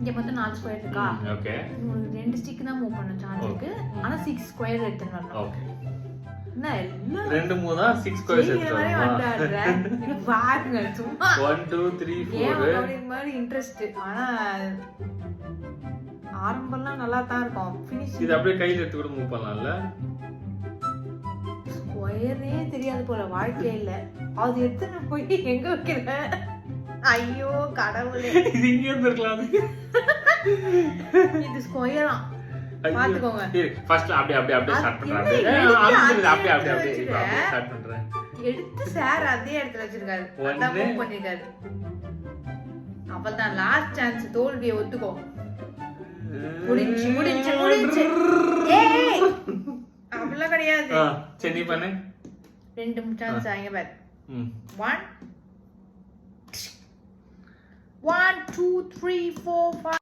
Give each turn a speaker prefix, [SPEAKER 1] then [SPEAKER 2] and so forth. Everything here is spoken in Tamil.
[SPEAKER 1] இங்க மொத்தம் 4 ஸ்கொயர் இருக்கா?
[SPEAKER 2] ஓகே.
[SPEAKER 1] 2 ஸ்டிக் தான் மூவ் பண்ண சான்ஸ் இருக்கு. ஆனா 6 ஸ்கொயர் எடுத்துட்டு வரணும்.
[SPEAKER 2] ஓகே.
[SPEAKER 1] என்ன எல்லாம்
[SPEAKER 2] 2 3 6 ஸ்கொயர்ஸ்
[SPEAKER 1] இது பாருங்க சும்மா
[SPEAKER 2] 1 2 3
[SPEAKER 1] ஏன்
[SPEAKER 2] 4
[SPEAKER 1] அப்படி மாதிரி இன்ட்ரெஸ்ட். ஆனா ஆரம்பம்லாம் நல்லா தான் இருக்கும். ஃபினிஷிங்
[SPEAKER 2] இது அப்படியே கையில எடுத்து கூட மூவ் பண்ணலாம்ல.
[SPEAKER 1] ஸ்கொயரே தெரியாது போல வாழ்க்கையில. அது எடுத்து போய் எங்க வைக்கிற? ஐயோ கடவுளே.
[SPEAKER 2] இது இங்க இருந்திருக்கலாம்.
[SPEAKER 1] இது ஸ்கொயரா பாத்துக்கோங்க.
[SPEAKER 2] ஃபர்ஸ்ட் அப்படியே ஸ்டார்ட் பண்றேன். அப்படியே ஸ்டார்ட் பண்றேன்.
[SPEAKER 1] எடுத்து சார் அதே இடத்துல வச்சிருக்காரு. அதான் மூவ் பண்ணிட்டாரு. அப்பதான் லாஸ்ட் சான்ஸ். தோல்வியை ஒத்துக்கோ. முடிஞ்சு ஏய் அப்படிலாம் கிடையாது.
[SPEAKER 2] சரி நீ பண்ணு.
[SPEAKER 1] 2 சான்ஸ் ஆங்க பாரு. 1 2 3 4 5